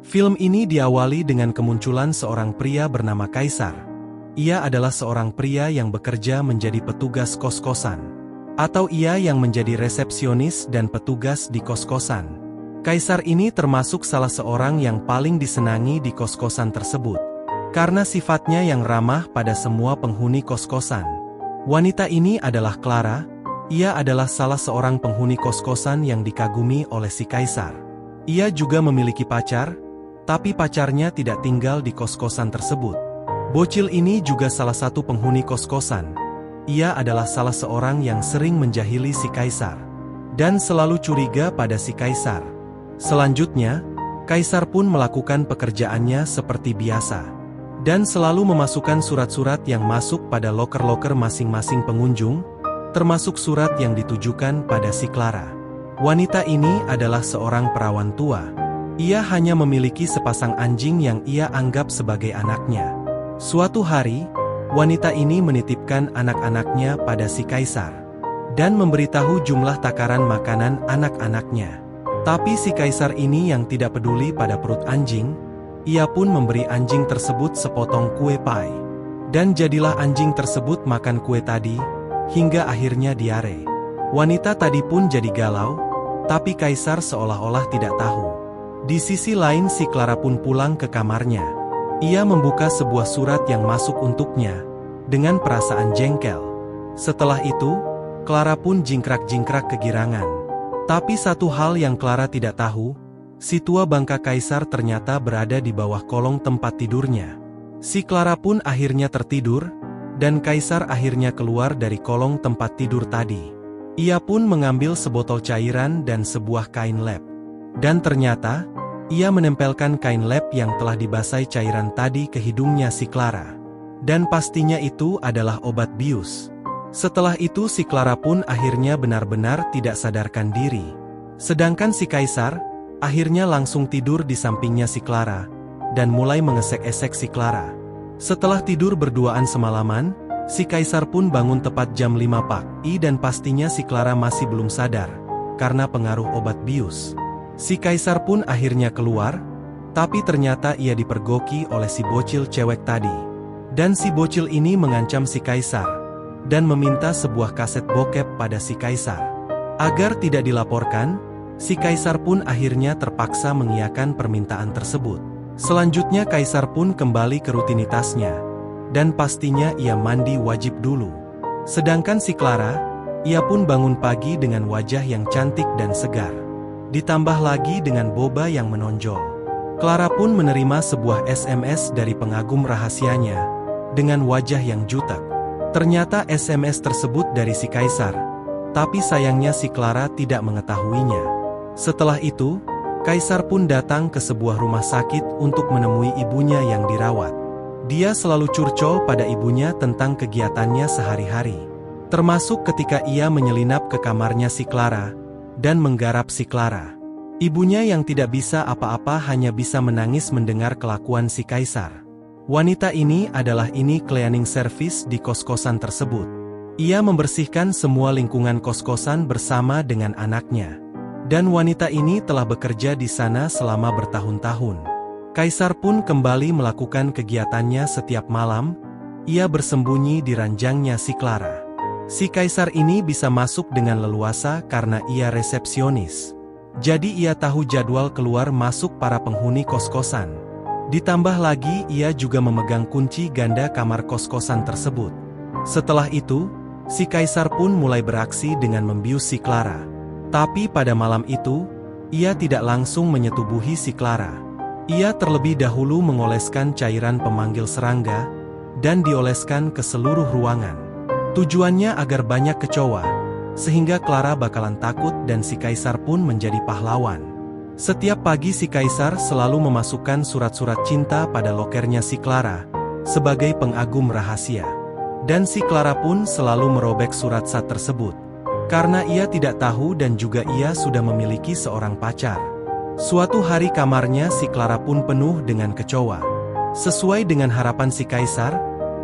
Film ini diawali dengan kemunculan seorang pria bernama Kaisar. Ia adalah seorang pria yang bekerja menjadi petugas kos-kosan. Atau ia yang menjadi resepsionis dan petugas di kos-kosan. Kaisar ini termasuk salah seorang yang paling disenangi di kos-kosan tersebut. Karena sifatnya yang ramah pada semua penghuni kos-kosan. Wanita ini adalah Clara. Ia adalah salah seorang penghuni kos-kosan yang dikagumi oleh si Kaisar. Ia juga memiliki pacar, tapi pacarnya tidak tinggal di kos-kosan tersebut. Bocil ini juga salah satu penghuni kos-kosan. Ia adalah salah seorang yang sering menjahili si Kaisar. Dan selalu curiga pada si Kaisar. Selanjutnya, Kaisar pun melakukan pekerjaannya seperti biasa. Dan selalu memasukkan surat-surat yang masuk pada loker-loker masing-masing pengunjung, termasuk surat yang ditujukan pada si Clara. Wanita ini adalah seorang perawan tua. Ia hanya memiliki sepasang anjing yang ia anggap sebagai anaknya. Suatu hari, wanita ini menitipkan anak-anaknya pada si Kaisar. Dan memberitahu jumlah takaran makanan anak-anaknya. Tapi si Kaisar ini yang tidak peduli pada perut anjing, ia pun memberi anjing tersebut sepotong kue pie. Dan jadilah anjing tersebut makan kue tadi, hingga akhirnya diare. Wanita tadi pun jadi galau, tapi Kaisar seolah-olah tidak tahu. Di sisi lain si Clara pun pulang ke kamarnya. Ia membuka sebuah surat yang masuk untuknya, dengan perasaan jengkel. Setelah itu, Clara pun jingkrak-jingkrak kegirangan. Tapi satu hal yang Clara tidak tahu, si tua bangka Kaisar ternyata berada di bawah kolong tempat tidurnya. Si Clara pun akhirnya tertidur, dan Kaisar akhirnya keluar dari kolong tempat tidur tadi. Ia pun mengambil sebotol cairan dan sebuah kain lap. Dan ternyata, ia menempelkan kain lap yang telah dibasahi cairan tadi ke hidungnya si Clara. Dan pastinya itu adalah obat bius. Setelah itu si Clara pun akhirnya benar-benar tidak sadarkan diri. Sedangkan si Kaisar, akhirnya langsung tidur di sampingnya si Clara, dan mulai mengesek-esek si Clara. Setelah tidur berduaan semalaman, si Kaisar pun bangun tepat jam 5 pagi dan pastinya si Clara masih belum sadar, karena pengaruh obat bius. Si Kaisar pun akhirnya keluar, tapi ternyata ia dipergoki oleh si bocil cewek tadi. Dan si bocil ini mengancam si Kaisar, dan meminta sebuah kaset bokep pada si Kaisar. Agar tidak dilaporkan, si Kaisar pun akhirnya terpaksa mengiyakan permintaan tersebut. Selanjutnya Kaisar pun kembali ke rutinitasnya. Dan pastinya ia mandi wajib dulu. Sedangkan si Clara, ia pun bangun pagi dengan wajah yang cantik dan segar. Ditambah lagi dengan boba yang menonjol. Clara pun menerima sebuah SMS dari pengagum rahasianya, dengan wajah yang jutek. Ternyata SMS tersebut dari si Kaisar. Tapi sayangnya si Clara tidak mengetahuinya. Setelah itu, Kaisar pun datang ke sebuah rumah sakit untuk menemui ibunya yang dirawat. Dia selalu curcol pada ibunya tentang kegiatannya sehari-hari. Termasuk ketika ia menyelinap ke kamarnya si Clara, dan menggarap si Clara. Ibunya yang tidak bisa apa-apa hanya bisa menangis mendengar kelakuan si Kaisar. Wanita ini adalah cleaning service di kos-kosan tersebut. Ia membersihkan semua lingkungan kos-kosan bersama dengan anaknya. Dan wanita ini telah bekerja di sana selama bertahun-tahun. Kaisar pun kembali melakukan kegiatannya setiap malam. Ia bersembunyi di ranjangnya si Clara. Si Kaisar ini bisa masuk dengan leluasa karena ia resepsionis. Jadi ia tahu jadwal keluar masuk para penghuni kos-kosan. Ditambah lagi ia juga memegang kunci ganda kamar kos-kosan tersebut. Setelah itu, si Kaisar pun mulai beraksi dengan membius si Clara. Tapi pada malam itu, ia tidak langsung menyetubuhi si Clara. Ia terlebih dahulu mengoleskan cairan pemanggil serangga, dan dioleskan ke seluruh ruangan. Tujuannya agar banyak kecoa, sehingga Clara bakalan takut dan si Kaisar pun menjadi pahlawan. Setiap pagi si Kaisar selalu memasukkan surat-surat cinta pada lokernya si Clara, sebagai pengagum rahasia. Dan si Clara pun selalu merobek surat-surat tersebut. Karena ia tidak tahu dan juga ia sudah memiliki seorang pacar. Suatu hari kamarnya si Clara pun penuh dengan kecoa. Sesuai dengan harapan si Kaisar,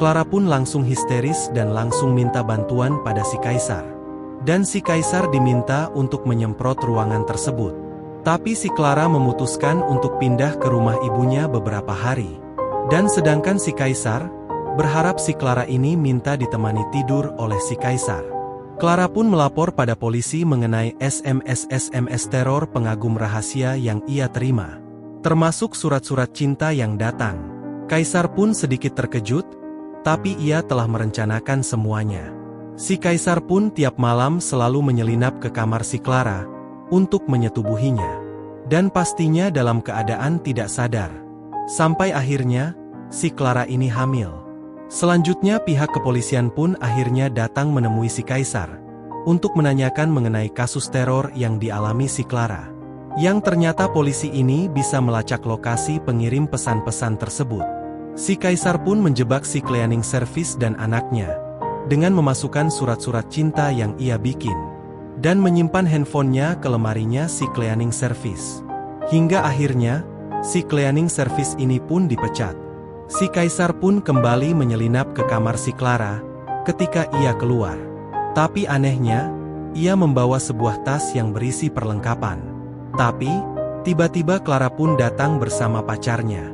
Clara pun langsung histeris dan langsung minta bantuan pada si Kaisar. Dan si Kaisar diminta untuk menyemprot ruangan tersebut. Tapi si Clara memutuskan untuk pindah ke rumah ibunya beberapa hari. Dan sedangkan si Kaisar berharap si Clara ini minta ditemani tidur oleh si Kaisar. Clara pun melapor pada polisi mengenai SMS teror pengagum rahasia yang ia terima. Termasuk surat-surat cinta yang datang. Kaisar pun sedikit terkejut, tapi ia telah merencanakan semuanya. Si Kaisar pun tiap malam selalu menyelinap ke kamar si Clara untuk menyetubuhinya. Dan pastinya dalam keadaan tidak sadar. Sampai akhirnya, si Clara ini hamil. Selanjutnya pihak kepolisian pun akhirnya datang menemui si Kaisar untuk menanyakan mengenai kasus teror yang dialami si Clara. Yang ternyata polisi ini bisa melacak lokasi pengirim pesan-pesan tersebut. Si Kaisar pun menjebak si cleaning service dan anaknya dengan memasukkan surat-surat cinta yang ia bikin dan menyimpan handphonenya ke lemarinya si cleaning service. Hingga akhirnya, si cleaning service ini pun dipecat. Si Kaisar pun kembali menyelinap ke kamar si Clara ketika ia keluar. Tapi anehnya, ia membawa sebuah tas yang berisi perlengkapan. Tapi, tiba-tiba Clara pun datang bersama pacarnya.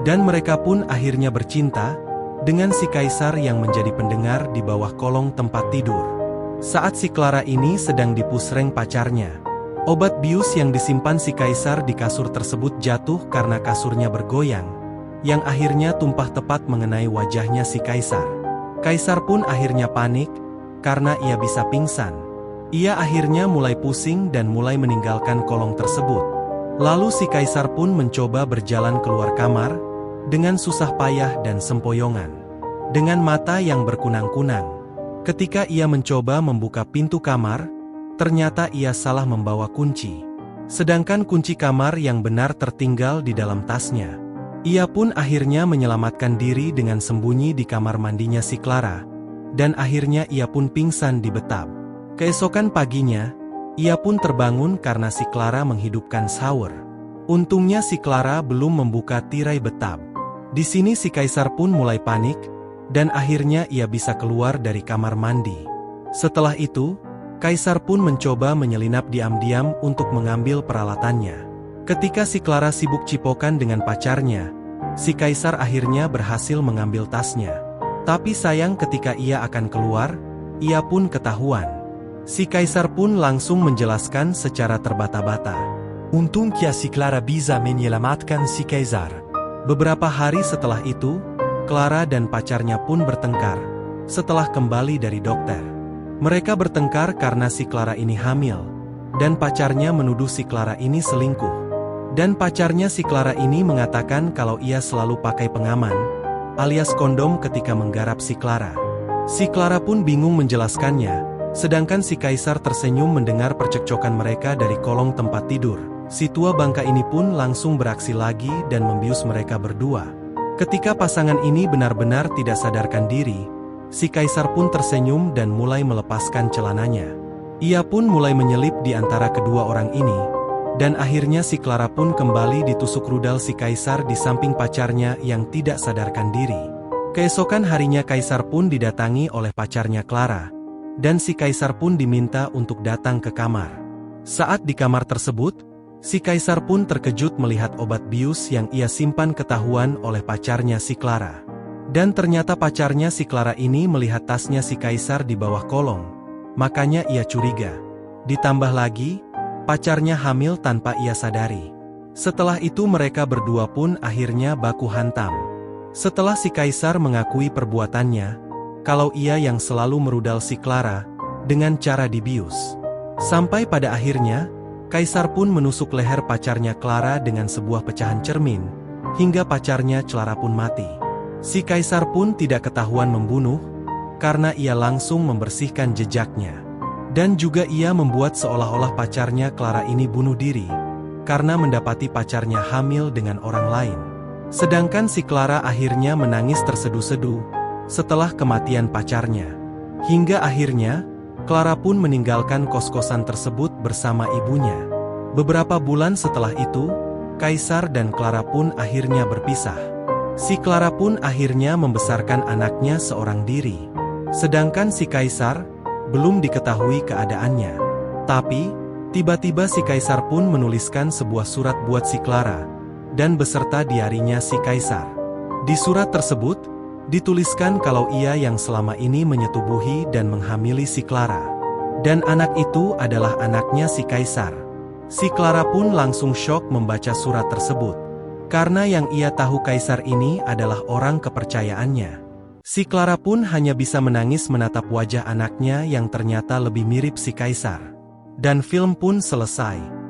Dan mereka pun akhirnya bercinta dengan si Kaisar yang menjadi pendengar di bawah kolong tempat tidur. Saat si Clara ini sedang dipusreng pacarnya, obat bius yang disimpan si Kaisar di kasur tersebut jatuh karena kasurnya bergoyang, yang akhirnya tumpah tepat mengenai wajahnya si Kaisar. Kaisar pun akhirnya panik, karena ia bisa pingsan. Ia akhirnya mulai pusing dan mulai meninggalkan kolong tersebut. Lalu si Kaisar pun mencoba berjalan keluar kamar, dengan susah payah dan sempoyongan. Dengan mata yang berkunang-kunang. Ketika ia mencoba membuka pintu kamar, ternyata ia salah membawa kunci. Sedangkan kunci kamar yang benar tertinggal di dalam tasnya. Ia pun akhirnya menyelamatkan diri dengan sembunyi di kamar mandinya si Clara, dan akhirnya ia pun pingsan di bathtub. Keesokan paginya, ia pun terbangun karena si Clara menghidupkan shower. Untungnya si Clara belum membuka tirai bathtub. Di sini si Kaisar pun mulai panik, dan akhirnya ia bisa keluar dari kamar mandi. Setelah itu, Kaisar pun mencoba menyelinap diam-diam untuk mengambil peralatannya. Ketika si Clara sibuk cipokan dengan pacarnya, si Kaisar akhirnya berhasil mengambil tasnya. Tapi sayang ketika ia akan keluar, ia pun ketahuan. Si Kaisar pun langsung menjelaskan secara terbata-bata. Untungnya si Clara bisa menyelamatkan si Kaisar. Beberapa hari setelah itu, Clara dan pacarnya pun bertengkar setelah kembali dari dokter. Mereka bertengkar karena si Clara ini hamil, dan pacarnya menuduh si Clara ini selingkuh. Dan pacarnya si Clara ini mengatakan kalau ia selalu pakai pengaman, alias kondom ketika menggarap si Clara. Si Clara pun bingung menjelaskannya, sedangkan si Kaisar tersenyum mendengar percekcokan mereka dari kolong tempat tidur. Si tua bangka ini pun langsung beraksi lagi dan membius mereka berdua. Ketika pasangan ini benar-benar tidak sadarkan diri, si Kaisar pun tersenyum dan mulai melepaskan celananya. Ia pun mulai menyelip di antara kedua orang ini. Dan akhirnya si Clara pun kembali ditusuk rudal si Kaisar di samping pacarnya yang tidak sadarkan diri. Keesokan harinya Kaisar pun didatangi oleh pacarnya Clara, dan si Kaisar pun diminta untuk datang ke kamar. Saat di kamar tersebut, si Kaisar pun terkejut melihat obat bius yang ia simpan ketahuan oleh pacarnya si Clara. Dan ternyata pacarnya si Clara ini melihat tasnya si Kaisar di bawah kolong, makanya ia curiga. Ditambah lagi, pacarnya hamil tanpa ia sadari. Setelah itu mereka berdua pun akhirnya baku hantam. Setelah si Kaisar mengakui perbuatannya, kalau ia yang selalu merudal si Clara, dengan cara dibius. Sampai pada akhirnya, Kaisar pun menusuk leher pacarnya Clara dengan sebuah pecahan cermin, hingga pacarnya Clara pun mati. Si Kaisar pun tidak ketahuan membunuh, karena ia langsung membersihkan jejaknya. Dan juga ia membuat seolah-olah pacarnya Clara ini bunuh diri, karena mendapati pacarnya hamil dengan orang lain. Sedangkan si Clara akhirnya menangis terseduh-seduh, setelah kematian pacarnya. Hingga akhirnya, Clara pun meninggalkan kos-kosan tersebut bersama ibunya. Beberapa bulan setelah itu, Kaisar dan Clara pun akhirnya berpisah. Si Clara pun akhirnya membesarkan anaknya seorang diri. Sedangkan si Kaisar belum diketahui keadaannya. Tapi, Tiba-tiba si kaisar pun menuliskan sebuah surat buat si Clara, dan beserta diarinya si kaisar. Di surat tersebut, dituliskan kalau ia yang selama ini menyetubuhi dan menghamili si Clara. Dan anak itu adalah anaknya si kaisar. Si Clara pun langsung syok membaca surat tersebut. Karena yang ia tahu kaisar ini adalah orang kepercayaannya. Si Clara pun hanya bisa menangis menatap wajah anaknya yang ternyata lebih mirip si kaisar. Dan film pun selesai.